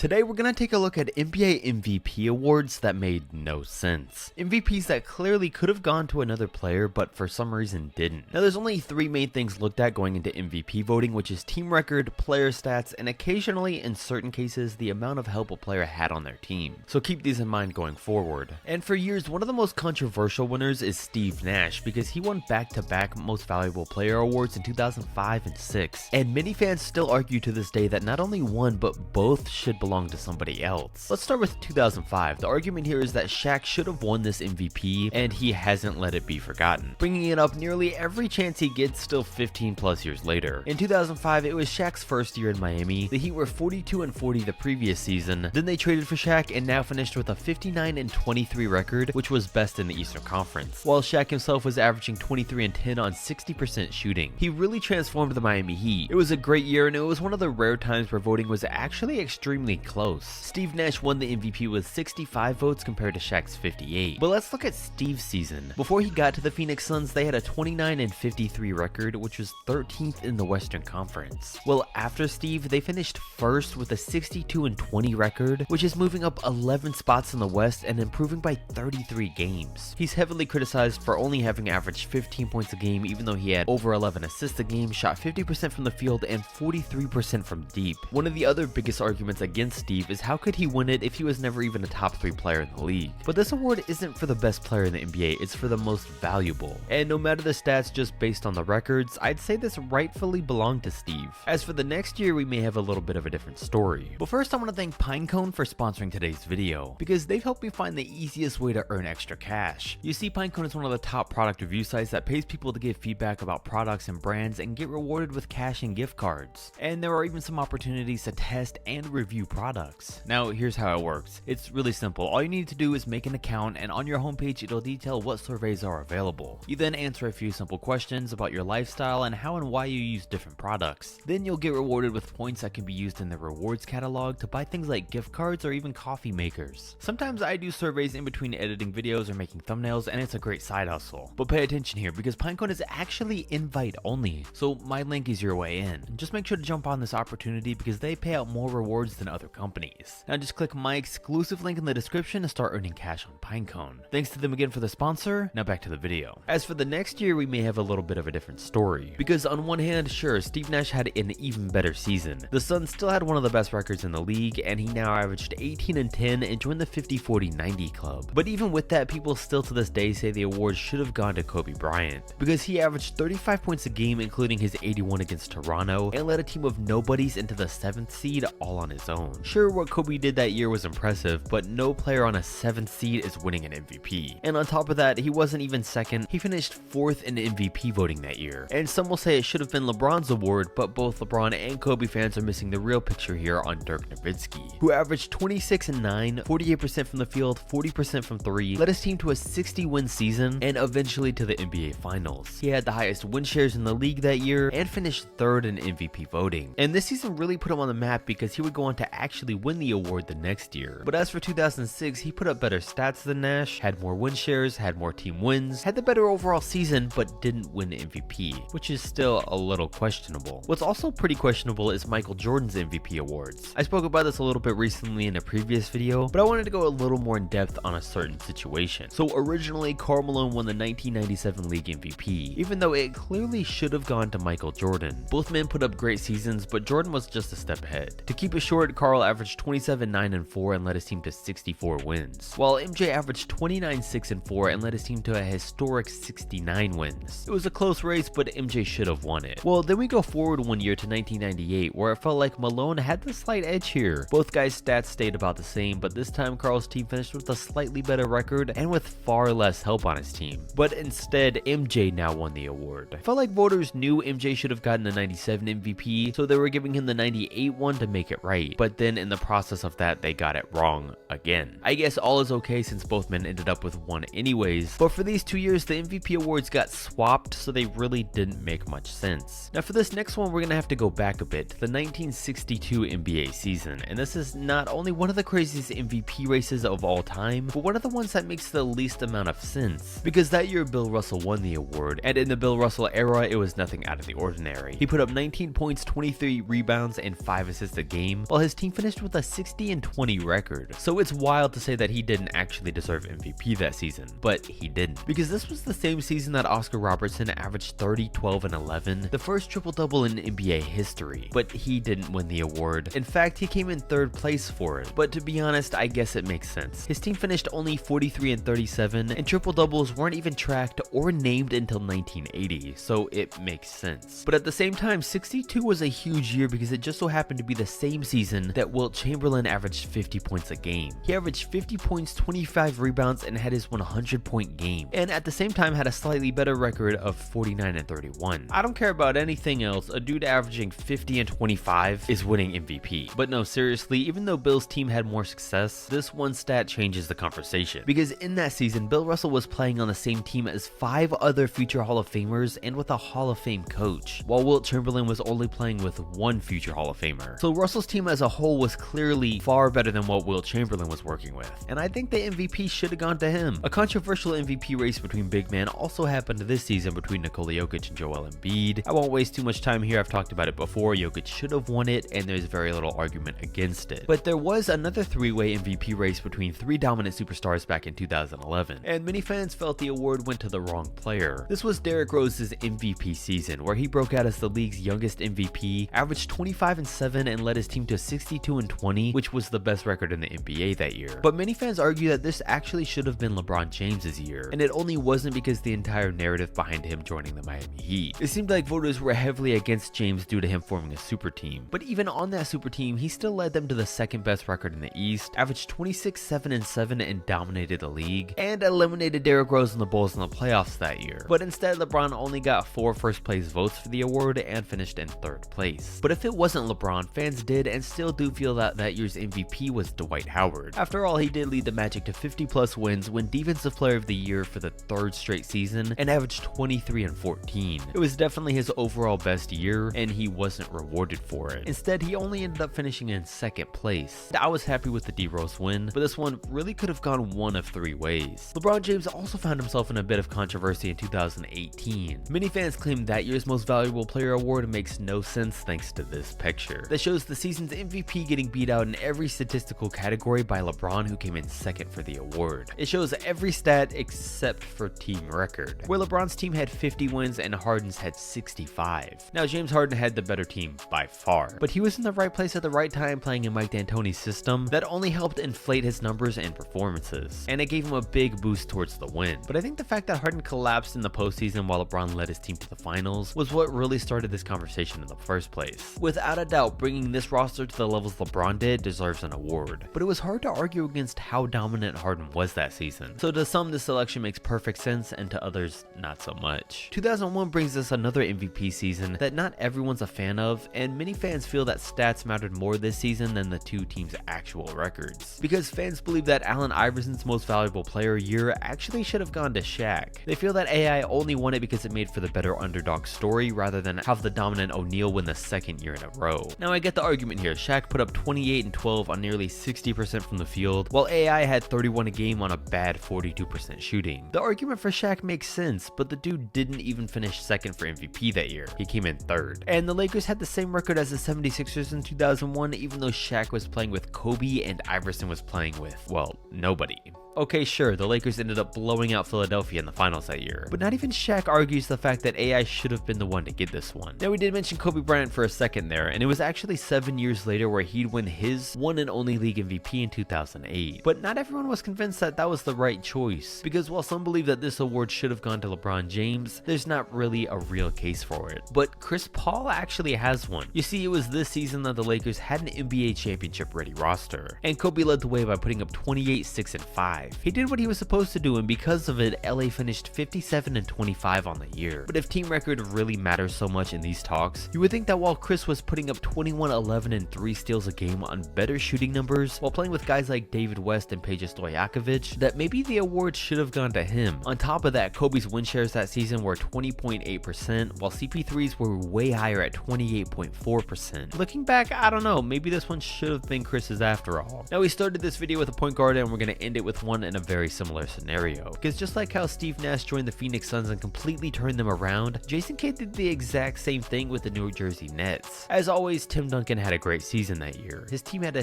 Today we're going to take a look at NBA MVP awards that made no sense. MVPs that clearly could have gone to another player but for some reason didn't. Now there's only three main things looked at going into MVP voting, which is team record, player stats, and occasionally, in certain cases, the amount of help a player had on their team. So keep these in mind going forward. And for years, one of the most controversial winners is Steve Nash because he won back-to-back Most Valuable Player awards in 2005 and 6. And many fans still argue to this day that not only one but both should belong to somebody else. Let's start with 2005. The argument here is that Shaq should have won this MVP and he hasn't let it be forgotten, bringing it up nearly every chance he gets still 15 plus years later. In 2005, it was Shaq's first year in Miami. The Heat were 42-40 the previous season. Then they traded for Shaq and now finished with a 59-23 record, which was best in the Eastern Conference, while Shaq himself was averaging 23-10 on 60% shooting. He really transformed the Miami Heat. It was a great year and it was one of the rare times where voting was actually extremely close. Steve Nash won the MVP with 65 votes compared to Shaq's 58. But let's look at Steve's season. Before he got to the Phoenix Suns, they had a 29-53 record, which was 13th in the Western Conference. Well, after Steve, they finished first with a 62-20 record, which is moving up 11 spots in the West and improving by 33 games. He's heavily criticized for only having averaged 15 points a game, even though he had over 11 assists a game, shot 50% from the field, and 43% from deep. One of the other biggest arguments against Steve is how could he win it if he was never even a top 3 player in the league. But this award isn't for the best player in the NBA, it's for the most valuable. And no matter the stats, just based on the records, I'd say this rightfully belonged to Steve. As for the next year, we may have a little bit of a different story. But first I want to thank Pinecone for sponsoring today's video, because they've helped me find the easiest way to earn extra cash. You see, Pinecone is one of the top product review sites that pays people to give feedback about products and brands and get rewarded with cash and gift cards. And there are even some opportunities to test and review products. Now here's how it works. It's really simple. All you need to do is make an account, and on your homepage it'll detail what surveys are available. You then answer a few simple questions about your lifestyle and how and why you use different products. Then you'll get rewarded with points that can be used in the rewards catalog to buy things like gift cards or even coffee makers. Sometimes I do surveys in between editing videos or making thumbnails, and it's a great side hustle. But pay attention here because Pinecone is actually invite only, so my link is your way in. Just make sure to jump on this opportunity because they pay out more rewards than other companies. Now just click my exclusive link in the description to start earning cash on Pinecone. Thanks to them again for the sponsor. Now back to the video. As for the next year, we may have a little bit of a different story. Because on one hand, sure, Steve Nash had an even better season. The Suns still had one of the best records in the league, and he now averaged 18-10 and joined the 50-40-90 club. But even with that, people still to this day say the award should have gone to Kobe Bryant, because he averaged 35 points a game, including his 81 against Toronto, and led a team of nobodies into the 7th seed all on his own. Sure, what Kobe did that year was impressive, but no player on a 7th seed is winning an MVP. And on top of that, he wasn't even second, he finished 4th in MVP voting that year. And some will say it should have been LeBron's award, but both LeBron and Kobe fans are missing the real picture here on Dirk Nowitzki, who averaged 26-9, 48% from the field, 40% from 3, led his team to a 60-win season, and eventually to the NBA Finals. He had the highest win shares in the league that year, and finished 3rd in MVP voting. And this season really put him on the map because he would go on to actually win the award the next year. But as for 2006, he put up better stats than Nash, had more win shares, had more team wins, had the better overall season, but didn't win MVP, which is still a little questionable. What's also pretty questionable is Michael Jordan's MVP awards. I spoke about this a little bit recently in a previous video, but I wanted to go a little more in depth on a certain situation. So originally, Karl Malone won the 1997 league MVP, even though it clearly should have gone to Michael Jordan. Both men put up great seasons, but Jordan was just a step ahead. To keep it short, Karl averaged 27-9-4 and led his team to 64 wins, while MJ averaged 29-6-4 and led his team to a historic 69 wins. It was a close race, but MJ should have won it. Well, then we go forward one year to 1998, where it felt like Malone had the slight edge here. Both guys' stats stayed about the same, but this time Karl's team finished with a slightly better record and with far less help on his team. But instead, MJ now won the award. I felt like voters knew MJ should have gotten the 97 MVP, so they were giving him the 98 one to make it right. But then in the process of that, they got it wrong again. I guess all is okay since both men ended up with one anyways, but for these 2 years, the MVP awards got swapped, so they really didn't make much sense. Now for this next one, we're gonna have to go back a bit to the 1962 NBA season, and this is not only one of the craziest MVP races of all time, but one of the ones that makes the least amount of sense, because that year Bill Russell won the award, and in the Bill Russell era, it was nothing out of the ordinary. He put up 19 points, 23 rebounds, and 5 assists a game, while his team team finished with a 60-20 record. So it's wild to say that he didn't actually deserve MVP that season, but he didn't. Because this was the same season that Oscar Robertson averaged 30, 12, and 11, the first triple-double in NBA history, but he didn't win the award. In fact, he came in 3rd place for it, but to be honest, I guess it makes sense. His team finished only 43 and 37, and triple-doubles weren't even tracked or named until 1980, so it makes sense. But at the same time, 62 was a huge year because it just so happened to be the same season that Wilt Chamberlain averaged 50 points a game. He averaged 50 points, 25 rebounds, and had his 100-point game, and at the same time had a slightly better record of 49 and 31. I don't care about anything else, a dude averaging 50 and 25 is winning MVP. But no, seriously, even though Bill's team had more success, this one stat changes the conversation. Because in that season, Bill Russell was playing on the same team as 5 other future Hall of Famers and with a Hall of Fame coach, while Wilt Chamberlain was only playing with 1 future Hall of Famer. So Russell's team as a whole was clearly far better than what Wilt Chamberlain was working with, and I think the MVP should have gone to him. A controversial MVP race between big men also happened this season between Nikola Jokic and Joel Embiid. I won't waste too much time here, I've talked about it before. Jokic should have won it, and there's very little argument against it. But there was another 3-way MVP race between 3 dominant superstars back in 2011, and many fans felt the award went to the wrong player. This was Derrick Rose's MVP season, where he broke out as the league's youngest MVP, averaged 25 and 7, and led his team to 62 and 20, which was the best record in the NBA that year. But many fans argue that this actually should have been LeBron James's year, and it only wasn't because the entire narrative behind him joining the Miami Heat. It seemed like voters were heavily against James due to him forming a super team, but even on that super team, he still led them to the 2nd best record in the East, averaged 26, 7, and 7, and dominated the league, and eliminated Derrick Rose and the Bulls in the playoffs that year. But instead, LeBron only got 4 first-place votes for the award and finished in 3rd place. But if it wasn't LeBron, fans did and still do feel that that year's MVP was Dwight Howard. After all, he did lead the Magic to 50+ wins, win Defensive Player of the Year for the 3rd straight season, and averaged 23 and 14. It was definitely his overall best year, and he wasn't rewarded for it. Instead, he only ended up finishing in 2nd place. I was happy with the D-Rose win, but this one really could have gone one of 3 ways. LeBron James also found himself in a bit of controversy in 2018. Many fans claim that year's Most Valuable Player award makes no sense thanks to this picture that shows the season's MVP getting beat out in every statistical category by LeBron, who came in 2nd for the award. It shows every stat except for team record, where LeBron's team had 50 wins and Harden's had 65. Now, James Harden had the better team by far, but he was in the right place at the right time playing in Mike D'Antoni's system that only helped inflate his numbers and performances, and it gave him a big boost towards the win. But I think the fact that Harden collapsed in the postseason while LeBron led his team to the finals was what really started this conversation in the first place. Without a doubt, bringing this roster to the levels LeBron did deserves an award, but it was hard to argue against how dominant Harden was that season. So to some, this selection makes perfect sense, and to others, not so much. 2001 brings us another MVP season that not everyone's a fan of, and many fans feel that stats mattered more this season than the 2 teams' actual records, because fans believe that Allen Iverson's Most Valuable Player year actually should have gone to Shaq. They feel that AI only won it because it made for the better underdog story rather than have the dominant O'Neal win the 2nd year in a row. Now, I get the argument here. Shaq put up 28 and 12 on nearly 60% from the field, while AI had 31 a game on a bad 42% shooting. The argument for Shaq makes sense, but the dude didn't even finish 2nd for MVP that year. He came in 3rd. And the Lakers had the same record as the 76ers in 2001, even though Shaq was playing with Kobe and Iverson was playing with, well, nobody. Okay, sure, the Lakers ended up blowing out Philadelphia in the finals that year, but not even Shaq argues the fact that AI should have been the one to get this one. Now, we did mention Kobe Bryant for a second there, and it was actually 7 years later where he'd win his one and only league MVP in 2008. But not everyone was convinced that that was the right choice, because while some believe that this award should have gone to LeBron James, there's not really a real case for it. But Chris Paul actually has one. You see, it was this season that the Lakers had an NBA championship ready roster, and Kobe led the way by putting up 28, 6, and 5. He did what he was supposed to do, and because of it, LA finished 57 and 25 on the year. But if team record really matters so much in these talks, you would think that while Chris was putting up 21, 11, and 3 steals a game on better shooting numbers, while playing with guys like David West and Peja Stojakovic, that maybe the award should have gone to him. On top of that, Kobe's win shares that season were 20.8%, while CP3's were way higher at 28.4%. Looking back, I don't know, maybe this one should have been Chris's after all. Now, we started this video with a point guard, and we're going to end it with one one in a very similar scenario. Because just like how Steve Nash joined the Phoenix Suns and completely turned them around, Jason Kidd did the exact same thing with the New Jersey Nets. As always, Tim Duncan had a great season that year. His team had a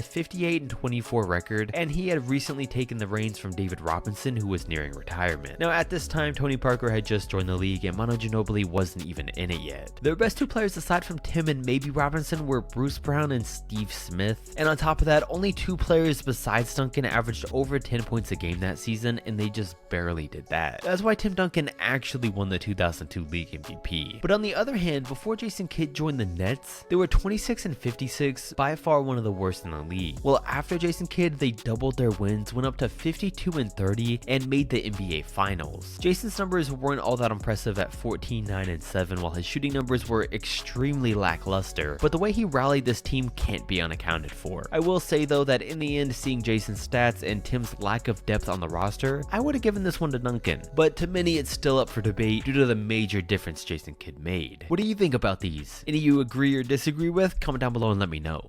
58-24 record, and he had recently taken the reins from David Robinson, who was nearing retirement. Now at this time, Tony Parker had just joined the league and Manu Ginobili wasn't even in it yet. Their best two players aside from Tim and maybe Robinson were Bruce Brown and Steve Smith, and on top of that, only two players besides Duncan averaged over 10 points a game that season, and they just barely did that. That's why Tim Duncan actually won the 2002 league MVP. But on the other hand, before Jason Kidd joined the Nets, they were 26-56, by far one of the worst in the league. Well, after Jason Kidd, they doubled their wins, went up to 52-30, and made the NBA Finals. Jason's numbers weren't all that impressive at 14, 9, and 7, while his shooting numbers were extremely lackluster, but the way he rallied this team can't be unaccounted for. I will say though that in the end, seeing Jason's stats and Tim's lack of depth on the roster, I would have given this one to Duncan, but to many it's still up for debate due to the major difference Jason Kidd made. What do you think about these? Any you agree or disagree with? Comment down below and let me know.